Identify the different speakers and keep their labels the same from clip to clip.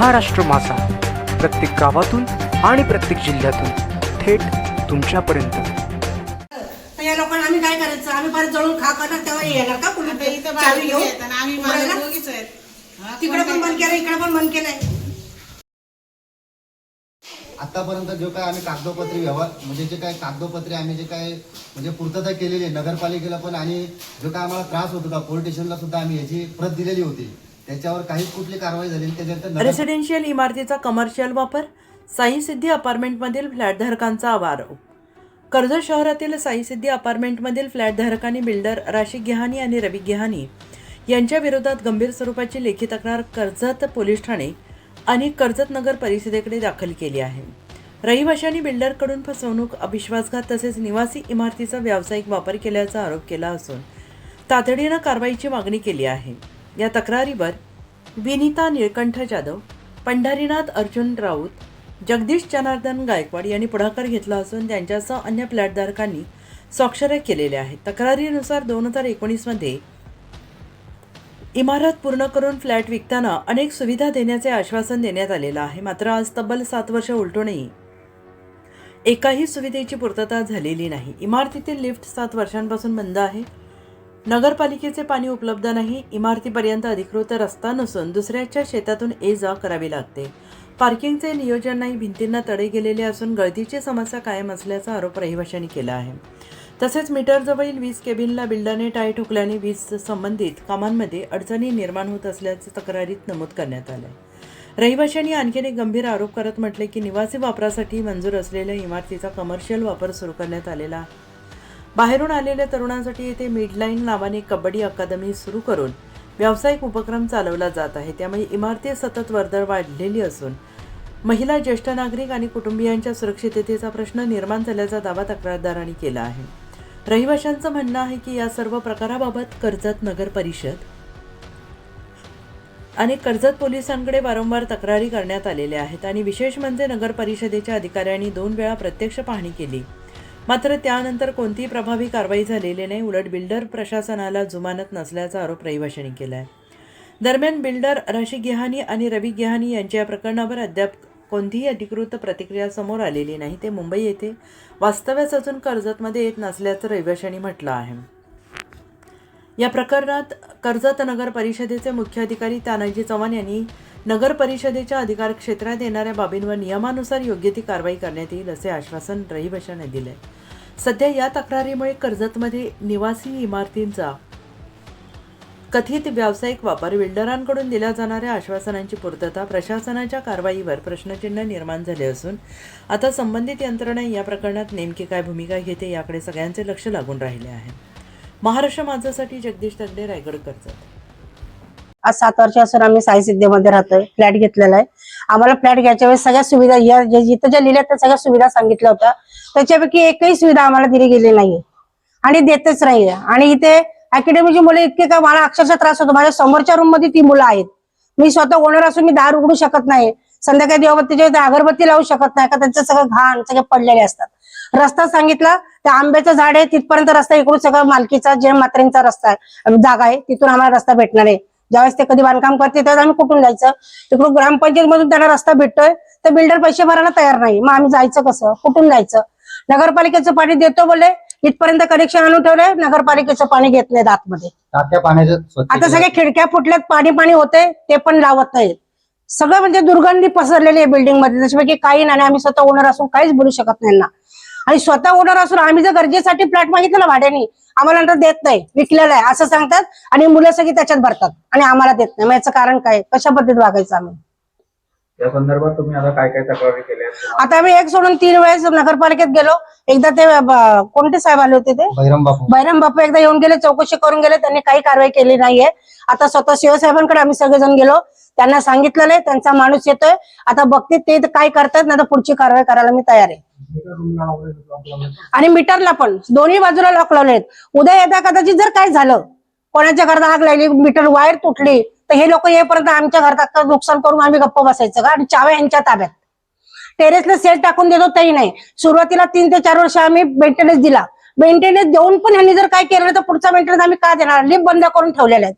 Speaker 1: महाराष्ट्र माझा, प्रत्येक गावातून आणि प्रत्येक जिल्ह्यातून थेट तुमच्यापर्यंत।
Speaker 2: या लोकांना आम्ही काय करायचं? आम्ही परत जळून खा करणार तेव्हा येणार का कोणी? चावी घेऊन तिकडे पण बंद केलं, इकडे पण बंद केलंय।
Speaker 3: आतापर्यंत जो काय आम्ही कागदोपत्री व्यवहार म्हणजे जे काय कागदोपत्री आम्ही जे काय म्हणजे पूर्तता केलेली आहे नगरपालिकेला पण, आणि जो काय आम्हाला त्रास होत होता पोलीस स्टेशनला सुद्धा आम्ही याची प्रत दिलेली होती, त्याच्यावर काहीच कुठली कारवाई झाली नाही। त्याच्यानंतर
Speaker 4: रेसिडेन्शियल इमारतीचा कमर्शियल वापर, साई सिद्धी अपार्टमेंटमधील फ्लॅटधारकांचा आरोप। कर्जत शहरातील साई सिद्धी अपार्टमेंटमधील फ्लॅटधारकांनी बिल्डर राशिक गेहानी आणि रवी गेहानी यांच्या विरोधात गंभीर स्वरूपाची लेखी तक्रार कर्जत पोलीस ठाणे आणि कर्जत नगर परिषदेकडे दाखल केली आहे। रहिवाशांनी बिल्डरकडून फसवणूक, अविश्वासघात तसेच निवासी इमारतीचा व्यावसायिक वापर केल्याचा आरोप केला असून तातडीनं कारवाईची मागणी केली आहे। या तक्रारीवर विनीता निळकंठ जाधव, पंढरीनाथ अर्जुन राऊत, जगदीश जनार्दन गायकवाड यांनी पुढाकार घेतला असून त्यांच्यासह अन्य फ्लॅटधारकांनी स्वाक्षऱ्या केलेल्या आहेत। तक्रारीनुसार 2019 मध्ये इमारत पूर्ण करून फ्लॅट विकताना अनेक सुविधा देण्याचे आश्वासन देण्यात आलेलं आहे, मात्र आज तब्बल 7 वर्ष उलटूनही एकाही सुविधेची पूर्तता झालेली नाही। इमारतीतील लिफ्ट 7 वर्षांपासून बंद आहे। नगरपालिकेचे पाणी उपलब्ध नाही। इमारतीपर्यंत अधिकृत रस्ता नसून दुसऱ्याच्या शेतातून ये-जा करावी लागते। पार्किंगचे नियोजन नाही, भिंतींना तडे गेलेले असून गळतीची समस्या कायम असल्याचा आरोप रहिवाशांनी केला आहे। तसेच मीटरजवळील वीज केबिनला बिल्डरने टाय ठोकल्याने वीज संबंधित कामांमध्ये अडचणी निर्माण होत असल्याचे तक्रारीत नमूद करण्यात आले। रहिवाशांनी आणखीन एक गंभीर आरोप करत म्हटले की निवासी वापरासाठी मंजूर असलेल्या इमारतीचा कमर्शियल वापर सुरू करण्यात आलेला आहे। बाहेरून आलेल्या तरुणांसाठी येथे मिडलाईन नावाने कबड्डी अकादमी सुरू करून व्यावसायिक उपक्रम चालवला जात आहे। त्यामुळे इमारती सतत वर्दळ वाढलेली असून महिला, ज्येष्ठ नागरिक आणि कुटुंबियांच्या सुरक्षिततेचा प्रश्न निर्माण झाल्याचा दावा तक्रारदारांनी केला आहे। रहिवाशांचं म्हणणं आहे की या सर्व प्रकाराबाबत कर्जत नगर परिषद आणि कर्जत पोलिसांकडे वारंवार तक्रारी करण्यात आलेल्या आहेत आणि विशेष म्हणजे नगर परिषदेच्या अधिकाऱ्यांनी 2 वेळा प्रत्यक्ष पाहणी केली, मात्र त्यानंतर कोणतीही प्रभावी कारवाई झालेली नाही। उलट बिल्डर प्रशासनाला जुमानत नसल्याचा आरोप रहिवाशांनी केला आहे। दरम्यान बिल्डर राशिक गेहानी आणि रवी गेहानी यांच्या या प्रकरणावर अद्याप कोणतीही अधिकृत प्रतिक्रिया समोर आलेली नाही। ते मुंबई येथे वास्तव्यास अजून कर्जतमध्ये येत नसल्याचं रहिवाशांनी म्हटलं आहे। या प्रकरणात कर्जत नगर परिषदेचे मुख्य अधिकारी तानाजी चव्हाण यांनी नगर परिषदेच्या अधिकार क्षेत्रात येणाऱ्या बाबींवर नियमानुसार योग्य ती कारवाई करण्यात येईल असे आश्वासन रहिवाशांना दिले। सध्या या तक्रारीमुळे कर्जतमध्ये निवासी इमारतींचा कथित व्यावसायिक वापर, बिल्डरांकडून दिल्या जाणाऱ्या आश्वासनांची पूर्तता, प्रशासनाच्या कारवाईवर प्रश्नचिन्ह निर्माण झाले असून आता संबंधित यंत्रणा या प्रकरणात नेमकी काय भूमिका घेते याकडे सगळ्यांचे लक्ष लागून राहिले आहे। महाराष्ट्र माझासाठी जगदीश तगडे, रायगड, कर्जत।
Speaker 2: आज 7 वर्षापासून आम्ही साई सिद्धीमध्ये राहतोय, फ्लॅट घेतलेला आहे। आम्हाला फ्लॅट घ्यायच्या वेळेस सगळ्या सुविधा या जिथं ज्या लिहिल्या त्या सगळ्या सुविधा सांगितल्या होत्या, त्याच्यापैकी एकही सुविधा आम्हाला दिली गेली नाहीये आणि देतच नाहीये। आणि इथे अकॅडमीची मुलं इतके का मला अक्षरशः त्रास होतो। माझ्या समोरच्या रूम मध्ये ती मुलं आहेत, मी स्वतः ओनर असून मी दार उघडू शकत नाही, संध्याकाळी देवबत्तीच्या अगरबत्ती लावू शकत नाही का त्यांचं सगळं घाण सगळे पडलेले असतात। रस्ता सांगितला त्या आंब्याचं झाड आहे तिथपर्यंत रस्ता, इकडून सगळं मालकीचा जे मात्रेंचा रस्ता आहे, जागा आहे, तिथून आम्हाला रस्ता भेटणार आहे। ज्यावेळेस ते कधी बांधकाम करते त्यावेळेस आम्ही कुठून जायचं? तिकडून ग्रामपंचायत मधून त्यांना रस्ता भेटतोय तर बिल्डर पैसे भरायला तयार नाही, मग आम्ही जायचं कसं? कुठून जायचं? नगरपालिकेचं पाणी देतो बोलले, इथपर्यंत कनेक्शन आणून ठेवलंय, नगरपालिकेचं पाणी घेत नाहीत आतमध्ये। आता सगळ्या खिडक्या फुटल्यात, पाणी होते ते पण लावत नाहीत। सगळं म्हणजे दुर्गंधी पसरलेली आहे बिल्डिंग मध्ये, त्याच्यापैकी काही नाही। आम्ही स्वतः ओनर असून काहीच बोलू शकत नाही ना, आणि स्वतः ओनर असून आम्ही जर गरजेसाठी फ्लॅट मागितलं ना भाड्याने, आम्हाला नंतर देत नाही, विकलेलं आहे असं सांगतात आणि मुलं सगळी त्याच्यात भरतात आणि आम्हाला देत नाही। मग याचं कारण काय? कशा पद्धतीत वागायचं आम्ही?
Speaker 5: या संदर्भात तुम्ही आता काय काय तक्रारी केल्या?
Speaker 2: आता आम्ही 1 सोडून 3 वेळेस नगरपालिकेत गेलो। एकदा ते कोणते साहेब आले होते, ते बैरम बापू एकदा येऊन गेले, चौकशी करून गेले, त्यांनी काही कारवाई केली नाहीये। आता स्वतः शिवसाहेबांकडे आम्ही सगळेजण गेलो, त्यांना सांगितलेलं आहे, त्यांचा माणूस येतोय, आता बघते ते काय करतात, नाही तर पुढची कारवाई करायला मी तयार आहे। आणि मीटरला पण दोन्ही बाजूला लॉक लावलेत। उद्या येता कदाचित जर काय झालं, कोणाच्या घरात आग लागली, मीटर वायर तुटली, तर हे लोक येईपर्यंत आमच्या घरात नुकसान करून आम्ही गप्प बसायचं का? आणि चाव्या यांच्या ताब्यात, टेरेसला सेल टाकून देतो तरी नाही। सुरुवातीला 3 ते 4 वर्ष आम्ही मेंटेनन्स दिला, मेंटेनन्स देऊन पण ह्यांनी जर काय केलं तर पुढचा मेंटेनन्स आम्ही का देणार? लिफ्ट बंद करून ठेवलेले आहेत।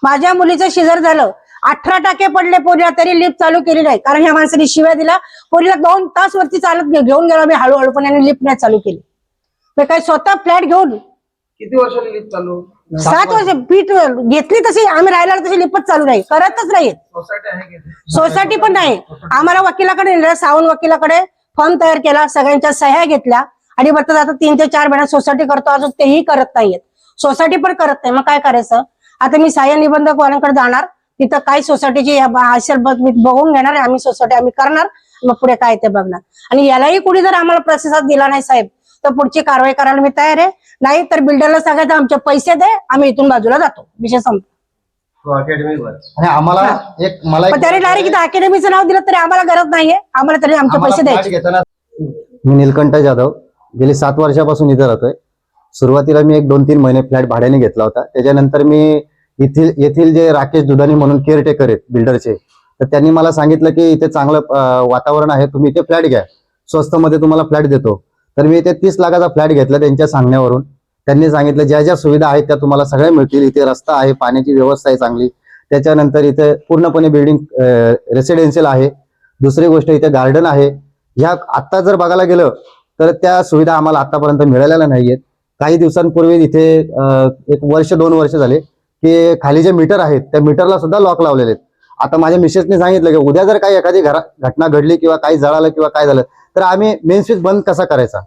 Speaker 2: माझ्या मुलीचं शिजर झालं 18 टाके पडले पोरीला तरी लिफ्ट चालू केली नाही, कारण ह्या माणसाने शिव्या दिला. पोरीला 2 तास वरती चालत घेऊन गेलो मी हळूहळू, पण याने लिफ्ट नाही चालू केली. मी काय स्वतः फ्लॅट घेऊन
Speaker 5: किती वर्षांनी लिफ्ट चालू?
Speaker 2: 7 वर्ष पीठ घेतली तशी आम्ही राहायला तशी लिफ्टच चालू नाही, करतच नाही.
Speaker 5: सोसायटी आहे की?
Speaker 2: सोसायटी पण नाही. आम्हाला वकिलाकडे नेलं, सावंत वकिलाकडे फॉर्म तयार केला, सगळ्यांच्या सह्या घेतल्या आणि बघतात आता 3 ते 4 महिन्यात सोसायटी करतो, अजून तेही करत नाहीयेत. सोसायटी पण करत नाही. मग काय करायचं? आता मी सहाय्य निबंधक वाल्यांकडे जाणार, तिथं काय सोसायटीची असेल मी बघून घेणार, आम्ही सोसायटी आम्ही करणार, मग पुढे काय ते बघणार. आणि यालाही कुणी जर आम्हाला प्रतिसाद दिला नाही साहेब, तर पुढची कारवाई करायला मी तयार आहे. नाही तर बिल्डरला सांगायचं आमचे पैसे दे, आम्ही इथून बाजूला जातो, विषय संपतो.
Speaker 3: आणि आम्हाला मला
Speaker 2: पण त्याने डायरेक्ट इथं अकॅडमीचं नाव दिलं तरी आम्हाला गरज नाहीये, आम्हाला तरी आमचे पैसे द्यायचे.
Speaker 3: घेताना मी निलकंठ जाधव गेली 7 वर्षापासून इथे राहतोय. सुरुवातीला मी 1-2-3 महिने फ्लॅट भाड्याने घेतला होता. त्याच्यानंतर मी येथील जे राकेश दुधानी म्हणून केअरटेकर आहेत बिल्डरचे, तर त्यांनी मला सांगितलं की इथे चांगलं वातावरण आहे, तुम्ही इथे फ्लॅट घ्या, स्वस्त मध्ये तुम्हाला फ्लॅट देतो. तर मी इथे 30 लाखाचा फ्लॅट घेतला त्यांच्या सांगण्यावरून. त्यांनी सांगितलं ज्या ज्या सुविधा आहेत त्या तुम्हाला सगळ्या मिळतील, इथे रस्ता आहे, पाण्याची व्यवस्था आहे चांगली, त्याच्यानंतर इथे पूर्णपणे बिल्डिंग रेसिडेन्शियल आहे, दुसरी गोष्ट इथे गार्डन आहे. ह्या आता जर बघायला गेलं तर त्या सुविधा आम्हाला आतापर्यंत मिळालेल्या नाहीयेत. काही दिवसांपूर्वी इथे 1 वर्ष 2 वर्ष झाले की खाली जे मीटर आहेत त्या मीटरला सुद्धा लॉक लावलेले आहेत. आता माझ्या मिसेसने सांगितलं की उद्या जर काही एखादी घटना घडली किंवा काही जळालं किंवा काय झालं तर आम्ही मेन स्विच बंद कसा करायचा,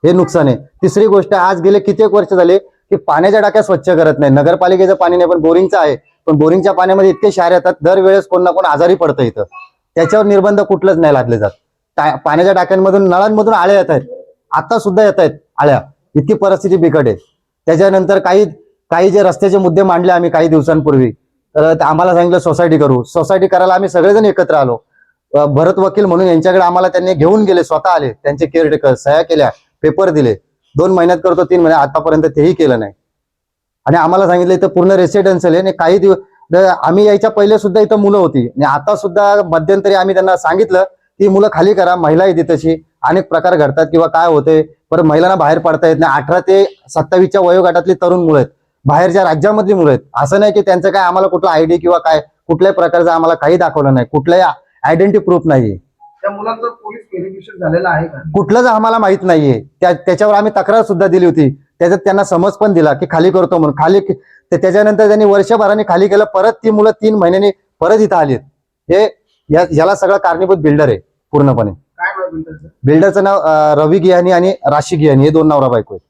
Speaker 3: हे नुकसान आहे. तिसरी गोष्ट, आज गेले कित्येक वर्ष झाले की पाण्याच्या टाक्या स्वच्छ करत नाही. नगरपालिकेचं पाणी नाही पण बोरिंगचं आहे, पण बोरिंगच्या पाण्यामध्ये इतके क्षार येतात, दरवेळेस कोण ना कोण आजारी पडतं इथं. त्याच्यावर निर्बंध कुठलंच नाही लादले जात. पाण्याच्या टाक्यांमधून नळांमधून आळ्या येत आहेत, आता सुद्धा येत आहेत आळ्या, इतकी परिस्थिती बिकट आहे. त्याच्यानंतर काही जे रस्त्याचे मुद्दे मांडले आम्ही काही दिवसांपूर्वी, तर आम्हाला सांगितलं सोसायटी करू. सोसायटी करायला आम्ही सगळेजण एकत्र आलो. भरत वकील म्हणून यांच्याकडे आम्हाला त्यांनी घेऊन गेले, स्वतः आले, त्यांचे केअरटेकर, सह्या केल्या, पेपर दिले. 2 महिन्यात करतो, 3 महिन्यात, आतापर्यंत तेही केलं नाही. आणि आम्हाला सांगितलं इथं पूर्ण रेसिडेन्शियल आहे. काही दिवस आम्ही यायच्या पहिले सुद्धा इथं मुलं होती आणि आता सुद्धा मध्यंतरी आम्ही त्यांना सांगितलं की मुलं खाली करा, महिला येते तशी अनेक प्रकार घडतात किंवा काय होते, पण महिलांना बाहेर पडता येत नाही. 18 ते 27च्या वयोगटातली तरुण मुलं आहेत, बाहेरच्या राज्यामधली मुलं आहेत. असं नाही की त्यांचं काय आम्हाला कुठला आयडी किंवा काय कुठल्याही प्रकारचं आम्हाला काही दाखवलं नाही, कुठलाही आयडेंटिटी प्रूफ नाहीये.
Speaker 5: त्या मुलांचं पोलीस व्हेरिफिकेशन झालेलं आहे का?
Speaker 3: कुठलंच आम्हाला माहित नाहीये. त्याच्यावर आम्ही तक्रार सुद्धा दिली होती, त्याच्यात त्यांना समज पण दिला की खाली करतो म्हणून. त्याच्यानंतर त्यांनी वर्षभराने खाली केलं, परत ती मुलं 3 महिन्यांनी परत इथं आलीत. हे याला सगळं कारणीभूत बिल्डर आहे पूर्णपणे.
Speaker 5: काय नाव बिल्डरचं?
Speaker 3: बिल्डरचं नाव रवी गियानी आणि राशी गियानी, हे 2 नवरा बायको आहेत.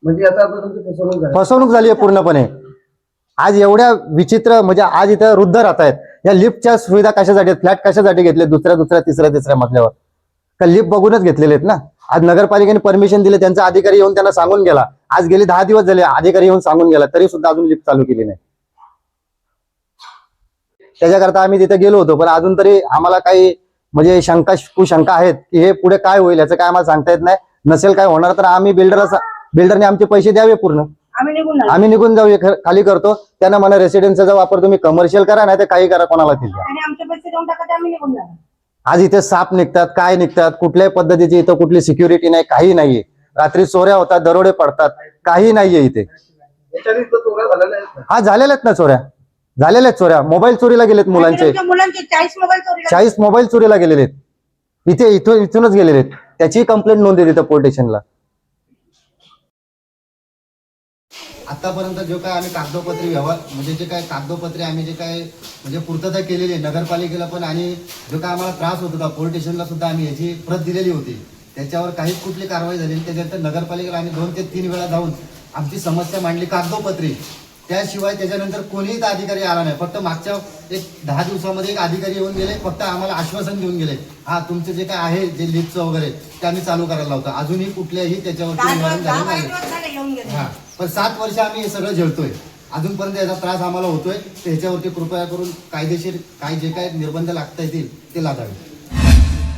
Speaker 5: म्हणजे आता तुमची फसवणूक झाली?
Speaker 3: फसवणूक झाली आहे पूर्णपणे. आज एवढ्या विचित्र, म्हणजे आज इथं वृद्ध राहत आहेत. या लिफ्टच्या सुविधा कशासाठी, फ्लॅट कशासाठी घेतले, दुसऱ्या तिसऱ्या मजल्यावर? का लिफ्ट बघूनच घेतलेले आहेत ना. आज नगरपालिकेने परमिशन दिले, त्यांचा अधिकारी येऊन त्यांना सांगून गेला. आज गेले 10 दिवस झाले, अधिकारी येऊन सांगून गेला, तरी सुद्धा अजून लिफ्ट चालू केली नाही. त्याच्याकरता आम्ही तिथे गेलो होतो, पण अजून तरी आम्हाला काही म्हणजे कुशंका आहेत की हे पुढे काय होईल याचं काय आम्हाला सांगता येत नाही. नसेल काय होणार तर आम्ही बिल्डरने आमचे पैसे द्यावे पूर्ण, आम्ही निघून जाऊ, खाली करतो. त्यांना म्हणा रेसिडेन्सचा वापर तुम्ही कमर्शियल करा, नाही तर काही करा, कोणाला द्या. आज इथे साप निघतात, काय निघतात, कुठल्याही पद्धतीची इथं कुठली सिक्युरिटी नाही, काही नाहीये. रात्री चोऱ्या होतात, दरोडे पडतात, काही नाहीये इथे. हा झालेल्या आहेत ना चोऱ्या, झालेल्या आहेत चोऱ्या. मोबाईल चोरीला गेलेत मुलांचे, 40 मोबाईल चोरीला गेलेले आहेत. इथूनच गेलेले आहेत. त्याची कंप्लेंट नोंद आहे तिथं पोलीस स्टेशनला. आतापर्यंत जो काय आम्ही कागदोपत्री व्यवहार, म्हणजे जे काय कागदोपत्री आम्ही जे काय म्हणजे पूर्तता केलेली आहे नगरपालिकेला पण, आणि जो काय आम्हाला त्रास होत होता पोलीस स्टेशनला सुद्धा आम्ही याची प्रत दिलेली होती. त्याच्यावर काहीच कुठली कारवाई झाली. त्याच्यानंतर नगरपालिकेला आम्ही 2 ते 3 वेळा जाऊन आमची समस्या मांडली कागदोपत्री. त्याशिवाय त्याच्यानंतर कोणीही अधिकारी आला नाही. फक्त मागच्या 10 दिवसामध्ये एक अधिकारी येऊन गेले, फक्त आम्हाला आश्वासन देऊन गेले, हा तुमचं जे काय आहे जे लिफ्टचं वगैरे ते आम्ही चालू करायला होतं. अजूनही कुठल्याही त्याच्यावरती निवारण झालं नाही. हा, पण 7 वर्ष आम्ही हे सगळं झेलतोय. अजूनपर्यंत याचा त्रास आम्हाला होतोय. त्याच्यावरती कृपया करून कायदेशीर जे काय निर्बंध लागता येतील ते लादावे.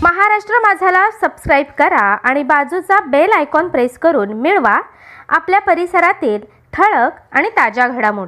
Speaker 6: महाराष्ट्र माझाला सबस्क्राईब करा आणि बाजूचा बेल आयकॉन प्रेस करून मिळवा आपल्या परिसरातील ठळक आणि ताज्या घडामोडी.